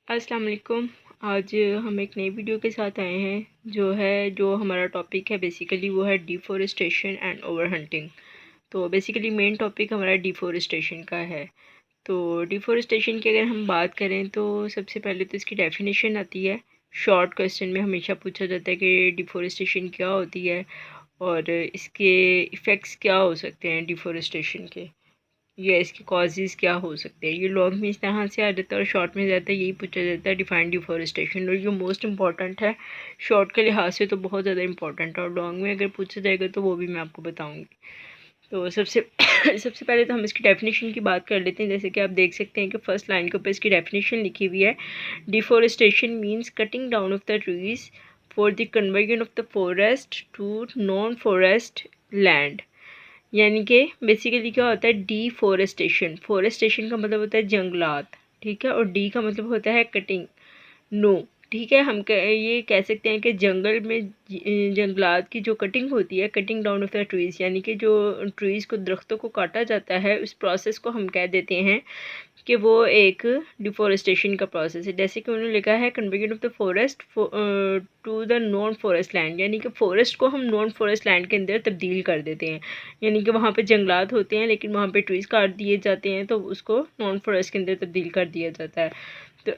अस्सलाम वालेकुम। आज हम एक नई वीडियो के साथ आए हैं। जो हमारा टॉपिक है बेसिकली वो है डिफॉरेस्टेशन एंड ओवर हंटिंग। तो बेसिकली मेन टॉपिक हमारा डिफॉरेस्टेशन का है। तो डिफॉरेस्टेशन की अगर हम बात करें तो सबसे पहले तो इसकी डेफिनेशन आती है। शॉर्ट क्वेश्चन में हमेशा पूछा जाता है कि डिफॉरेस्टेशन क्या होती है और इसके इफ़ेक्ट्स क्या हो सकते हैं डिफॉरेस्टेशन के, या इसके कॉजेज़ क्या हो सकते हैं। ये लॉन्ग में इस तरह से आ जाता है और शॉर्ट में ज़्यादा यही पूछा जाता है, डिफाइन डिफॉरेस्टेशन। और ये मोस्ट इंपॉर्टेंट है शॉर्ट के लिहाज से, तो बहुत ज़्यादा इंपॉर्टेंट है, और लॉन्ग में अगर पूछा जाएगा तो वो भी मैं आपको बताऊँगी। तो सबसे सबसे पहले तो हम इसकी डेफिनेशन की बात कर लेते हैं। जैसे कि आप देख सकते हैं कि फर्स्ट लाइन के ऊपर इसकी डेफिनेशन लिखी हुई है। Deforestation means cutting down of the trees for the conversion of the forest to non forest land. यानी कि बेसिकली क्या होता है डिफॉरेस्टेशन। फॉरेस्टेशन का मतलब होता है जंगलात, ठीक है, और डी का मतलब होता है कटिंग, नो, ठीक है। ये कह सकते हैं कि जंगल में जंगलात की जो कटिंग होती है, cutting down of the trees, यानी कि जो ट्रीज़ को, दरख्तों को काटा जाता है, उस प्रोसेस को हम कह देते हैं कि वो एक डिफॉरेस्टेशन का प्रोसेस है। जैसे कि उन्होंने लिखा है conversion of the forest to the non forest land, यानी कि फ़ॉरेस्ट को हम नॉन फॉरेस्ट लैंड के अंदर तब्दील कर देते हैं। यानी कि वहाँ पे जंगलात होते हैं लेकिन वहाँ पे ट्रीज़ काट दिए जाते हैं, तो उसको नॉन फॉरेस्ट के अंदर तब्दील कर दिया जाता है। तो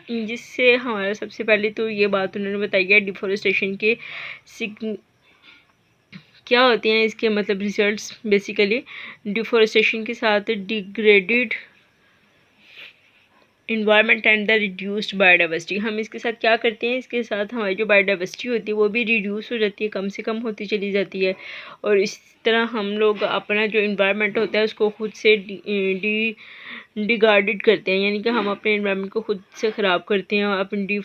जिससे हमारा सबसे पहले तो ये बात उन्होंने बताई है डिफॉरेस्टेशन के क्या होते हैं, इसके मतलब रिजल्ट्स। बेसिकली डिफॉरेस्टेशन के साथ degraded environment and the reduced biodiversity. हम इसके साथ क्या करते हैं, इसके साथ हमारी जो बायोडाइवर्सिटी होती है वो भी रिड्यूस हो जाती है, कम से कम होती चली जाती है। और इस तरह हम लोग अपना जो इन्वायरमेंट होता है उसको खुद से डिगार्डेड करते हैं, यानी कि हम अपने इन्वायरमेंट को खुद से ख़राब करते हैं। अपनी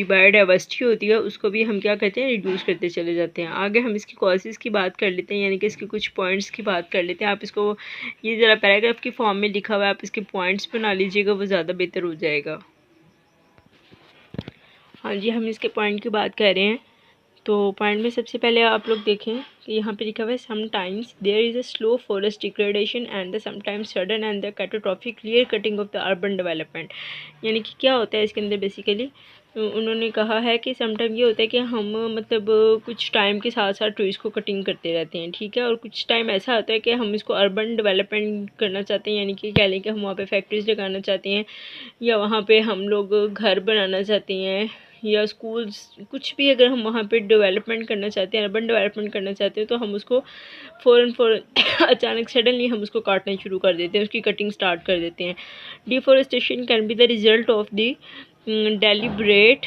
बायोडाइवर्सिटी होती है उसको भी हम क्या करते हैं, रिड्यूस करते चले जाते हैं। आगे हम इसकी कॉजेज़ की बात कर लेते हैं, यानी कि इसके कुछ पॉइंट्स की बात कर लेते हैं। आप इसको ये ज़रा पैराग्राफ की फॉर्म में लिखा हुआ है, आप इसके पॉइंट्स बना लीजिएगा, वो ज़्यादा बेहतर हो जाएगा। हाँ जी, हम इसके पॉइंट की बात कर रहे हैं। तो पॉइंट में सबसे पहले आप लोग देखें कि यहाँ पे लिखा हुआ है sometimes there is a slow forest degradation and the sometimes sudden and the catastrophic clear cutting of the urban development. यानी कि क्या होता है इसके अंदर बेसिकली उन्होंने कहा है कि समटाइम ये होता है कि हम मतलब कुछ टाइम के साथ साथ ट्रीज़ को कटिंग करते रहते हैं, ठीक है, और कुछ टाइम ऐसा आता है कि हम इसको अर्बन डेवलपमेंट करना चाहते हैं, यानी कि कह लें कि हम वहाँ पे फैक्ट्रीज लगाना चाहते हैं, या वहाँ पे हम लोग घर बनाना चाहते हैं, या स्कूल्स, कुछ भी अगर हम वहाँ पे डेवलपमेंट करना चाहते हैं, अर्बन डेवलपमेंट करना चाहते हैं, तो हम उसको फ़ौरन अचानक सडनली हम उसको काटना शुरू कर देते हैं, उसकी कटिंग स्टार्ट कर देते हैं। Deforestation can be the result of the deliberate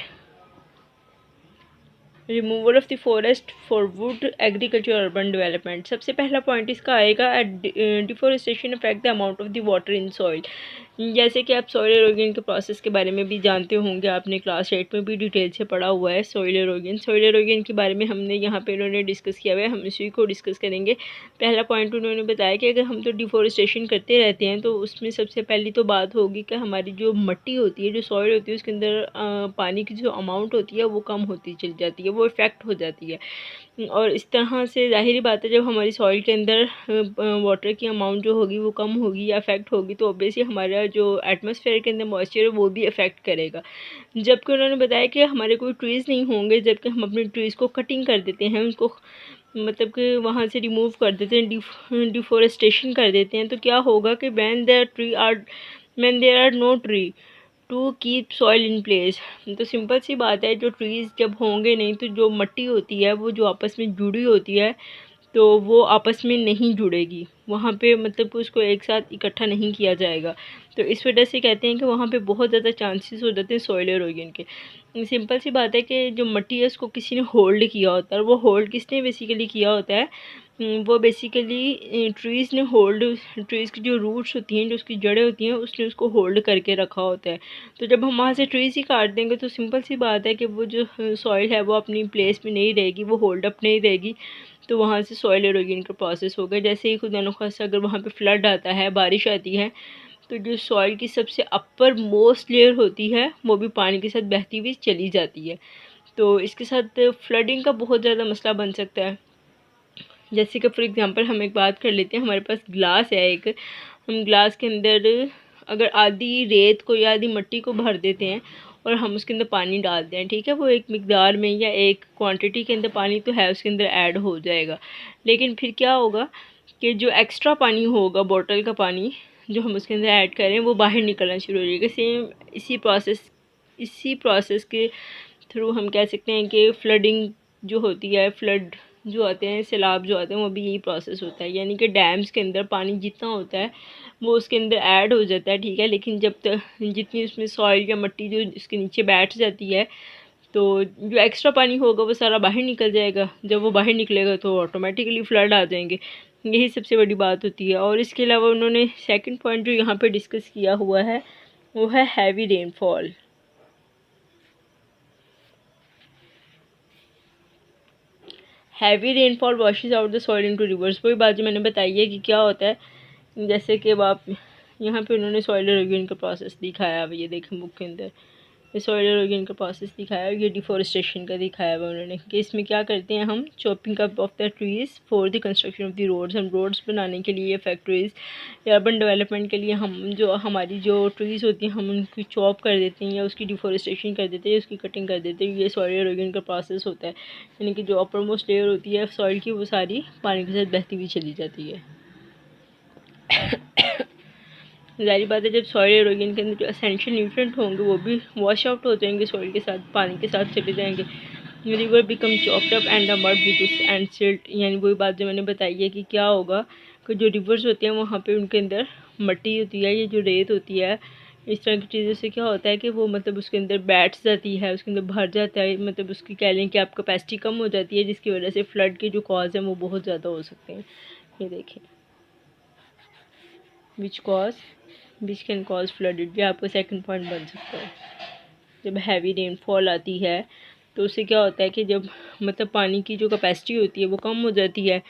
removal of the forest for would agriculture urban development. सबसे पहला पॉइंट इसका आएगा deforestation affect the amount of the water in soil. जैसे कि आप सॉइल एरोजन के प्रोसेस के बारे में भी जानते होंगे, आपने क्लास 8 में भी डिटेल से पढ़ा हुआ है सॉइल एरोजन के बारे में हमने यहाँ पे इन्होंने डिस्कस किया हुआ है, हम इसी को डिस्कस करेंगे। पहला पॉइंट उन्होंने बताया कि अगर हम तो डिफॉरेस्टेशन करते रहते हैं तो उसमें सबसे पहली तो बात होगी कि हमारी जो मिट्टी होती है, जो सॉइल होती है, उसके अंदर पानी की जो अमाउंट होती है वो कम होती चली जाती है, वो इफ़ेक्ट हो जाती है। और इस तरह से ज़ाहिर बात है जब हमारी सॉइल के अंदर वाटर की अमाउंट जो होगी वो कम होगी या अफेक्ट होगी, तो ऑब्वियसली हमारा जो एटमॉस्फेयर के अंदर मॉइस्चर है वो भी अफेक्ट करेगा। जबकि उन्होंने बताया कि हमारे कोई ट्रीज़ नहीं होंगे, जबकि हम अपने ट्रीज़ को कटिंग कर देते हैं, उनको मतलब कि वहाँ से रिमूव कर देते हैं, डिफॉरेस्टेशन कर देते हैं, तो क्या होगा कि when there are no tree to keep soil in place. तो सिंपल सी बात है, जो ट्रीज़ जब होंगे नहीं तो जो मिट्टी होती है वो जो आपस में जुड़ी होती है तो वो आपस में नहीं जुड़ेगी, वहाँ पे मतलब उसको एक साथ इकट्ठा नहीं किया जाएगा। तो इस वजह से कहते हैं कि वहाँ पे बहुत ज़्यादा चांसेस हो जाते हैं सॉइल एरोजन के। सिंपल सी बात है कि जो मिट्टी है उसको किसी ने होल्ड किया होता है, और वो होल्ड किसने बेसिकली किया होता है, वो बेसिकली ट्रीज़ ने होल्ड, ट्रीज़ की जो रूट्स होती हैं, जो उसकी जड़ें होती हैं, उसने उसको होल्ड करके रखा होता है। तो जब हम वहाँ से ट्रीज़ ही काट देंगे तो सिंपल सी बात है कि वो जो सॉइल है वो अपनी प्लेस में नहीं रहेगी, वो होल्ड अप नहीं रहेगी, तो वहाँ से सॉइल एरोजन का प्रोसेस होगा। जैसे ही खुदा न खास्ता अगर वहाँ पे फ्लड आता है, बारिश आती है, तो जो सॉइल की सबसे अपर मोस्ट लेयर होती है वो भी पानी के साथ बहती हुई चली जाती है। तो इसके साथ फ्लडिंग का बहुत ज़्यादा मसला बन सकता है। जैसे कि फॉर एग्ज़ाम्पल हम एक बात कर लेते हैं, हमारे पास ग्लास है एक, हम ग्लास के अंदर अगर आधी रेत को या आधी मिट्टी को भर देते हैं और हम उसके अंदर पानी डालते हैं, ठीक है, वो एक मिकदार में या एक क्वांटिटी के अंदर पानी तो है उसके अंदर ऐड हो जाएगा, लेकिन फिर क्या होगा कि जो एक्स्ट्रा पानी होगा, बॉटल का पानी जो हम उसके अंदर ऐड करें, वो बाहर निकलना शुरू हो जाएगा। सेम इसी प्रोसेस के थ्रू हम कह सकते हैं कि फ्लडिंग जो होती है, फ्लड जो आते हैं, सैलाब जो आते हैं, वो भी यही प्रोसेस होता है। यानी कि डैम्स के अंदर पानी जितना होता है वो उसके अंदर ऐड हो जाता है, ठीक है, लेकिन जब तक जितनी उसमें सॉइल या मिट्टी जो उसके नीचे बैठ जाती है, तो जो एक्स्ट्रा पानी होगा वो सारा बाहर निकल जाएगा। जब वो बाहर निकलेगा तो ऑटोमेटिकली फ्लड आ जाएंगे। यही सबसे बड़ी बात होती है। और इसके अलावा उन्होंने सेकंड पॉइंट जो यहाँ पे डिस्कस किया हुआ है वो है heavy rainfall. Heavy rainfall washes out the soil into reverse. वही बात जो मैंने बताई है कि क्या होता है, जैसे कि अब आप यहाँ पे उन्होंने सॉइल इरोजन का प्रोसेस दिखाया हुआ, ये देखें बुक के अंदर ये सॉइल इरोजन का प्रोसेस दिखाया है, ये डिफॉरेस्टेशन का दिखाया हुआ उन्होंने कि इसमें क्या करते हैं हम, chopping up of the trees for the construction of the roads. हम रोड्स बनाने के लिए, फैक्ट्रीज़ या अर्बन डेवलपमेंट के लिए हम जो हमारी जो ट्रीज़ होती हैं हम उनकी चॉप कर देते हैं या उसकी डिफॉरेस्टेशन कर देते हैं, उसकी कटिंग कर देते हैं। ये सॉइल इरोजन का प्रोसेस होता है, यानी कि जो अपर मोस्ट लेयर होती है सॉइल की वो सारी पानी के साथ बहती हुई चली जाती है। ज़ाहिर बात है जब सॉइल इरोजन के अंदर जो एसेंशियल न्यूट्रिएंट होंगे वो भी वॉश आउट हो जाएंगे, सॉइल के साथ पानी के साथ चले जाएंगे। River become chopped up and the mud with this and silt. यानी वही बात जो मैंने बताई है कि क्या होगा कि जो रिवर्स होते हैं वहाँ पे उनके अंदर मिट्टी होती है, ये जो रेत होती है, इस तरह की चीज़ों से क्या होता है कि वो मतलब उसके अंदर बैठ जाती है, उसके अंदर भर जाता है, मतलब उसकी कह लें कि आप कैपेसिटी कम हो जाती है, जिसकी वजह से फ्लड के जो कॉज हैं वो बहुत ज़्यादा हो सकते हैं। ये देखें, विच कैन कॉज फ्लडेड भी आपका सेकंड पॉइंट बन सकता है। जब हैवी रेनफॉल आती है तो उससे क्या होता है कि जब मतलब पानी की जो कैपेसिटी होती है वो कम हो जाती है,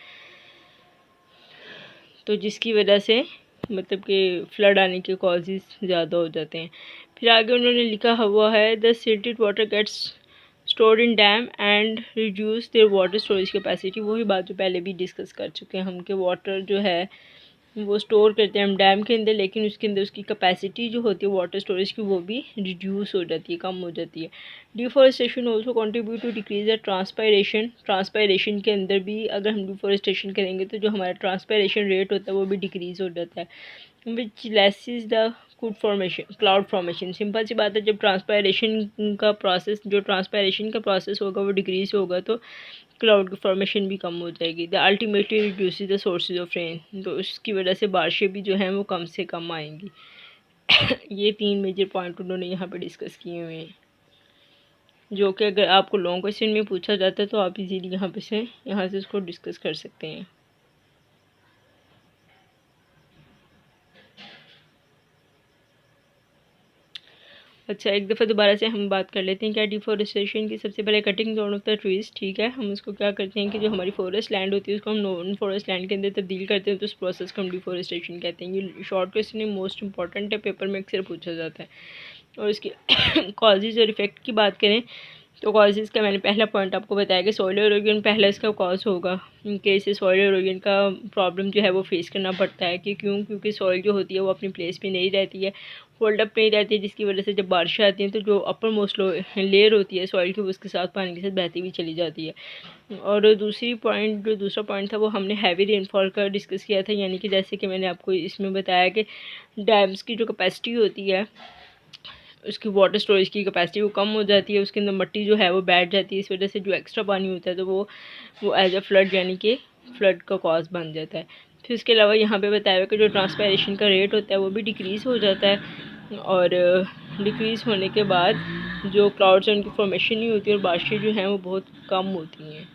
तो जिसकी वजह से मतलब कि फ्लड आने के कॉजेज़ ज़्यादा हो जाते हैं। फिर आगे उन्होंने लिखा हुआ है the silted water gets stored in dam and reduce their water storage capacity. वही बात जो पहले भी डिस्कस कर चुके हैं हम कि वाटर जो है वो स्टोर करते हैं हम डैम के अंदर, लेकिन उसके अंदर उसकी कैपेसिटी जो होती है वाटर स्टोरेज की वो भी रिड्यूस हो जाती है, कम हो जाती है। Deforestation also contribute to decrease the transpiration के अंदर भी अगर हम डिफॉरेस्टेशन करेंगे तो जो हमारा ट्रांसपायरेशन रेट होता है वो भी डिक्रीज़ हो जाता है, which lessens the cloud formation. Simple सी बात है, जब ट्रांसपायरेशन का प्रोसेस होगा वो डिक्रीज होगा तो क्लाउड की फॉर्मेशन भी कम हो जाएगी। The ultimately reduces the sources of rain, तो उसकी वजह से बारिशें भी जो हैं वो कम से कम आएंगी। ये 3 मेजर पॉइंट उन्होंने यहाँ पे डिस्कस किए हुए हैं, जो कि अगर आपको लॉन्ग क्वेश्चन में पूछा जाता है तो आप इजीली यहाँ से उसको डिस्कस कर सकते हैं। अच्छा, एक दफ़ा दोबारा से हम बात कर लेते हैं क्या डिफॉरेस्टेशन की। सबसे पहले cutting down of the trees, ठीक है, हम उसको क्या करते हैं कि जो हमारी फॉरेस्ट लैंड होती है उसको हम नॉन फॉरेस्ट लैंड के अंदर तब्दील करते हैं, तो उस प्रोसेस को हम डिफॉरेस्टेशन कहते हैं। ये शॉर्ट क्वेश्चन है, मोस्ट इंपॉर्टेंट है, पेपर में अक्सर पूछा जाता है। और इसके कॉजेज़ और इफ़ेक्ट की बात करें तो कॉजेज़ का मैंने पहला पॉइंट आपको बताया कि सॉइल इरोजन पहला इसका कॉज होगा, इनके इससे सॉइल इरोजन का प्रॉब्लम जो है वो फेस करना पड़ता है कि क्योंकि सॉइल जो होती है वो अपनी प्लेस पे नहीं रहती है, फोल्ड अप नहीं रहती है, जिसकी वजह से जब बारिशें आती हैं तो जो अपर मोस्ट लेयर होती है सॉइल की उसके साथ पानी के साथ बहती हुई चली जाती है। और दूसरा पॉइंट था वो हमने हैवी रेनफॉल का डिस्कस किया था, यानी कि जैसे कि मैंने आपको इसमें बताया कि डैम्स की जो कैपेसिटी होती है उसकी वाटर स्टोरेज की कैपेसिटी वो कम हो जाती है, उसके अंदर मिट्टी जो है वो बैठ जाती है, इस वजह से जो एक्स्ट्रा पानी होता है तो वो एज अ फ्लड यानी कि फ्लड का कॉज बन जाता है। फिर इसके अलावा यहाँ पे बताया हुआ कि जो ट्रांसपायरेशन का रेट होता है वो भी डिक्रीज़ हो जाता है, और डिक्रीज़ होने के बाद जो क्लाउड्स हैं उनकी फॉर्मेशन नहीं होती और बारिशें जो हैं वो बहुत कम होती हैं।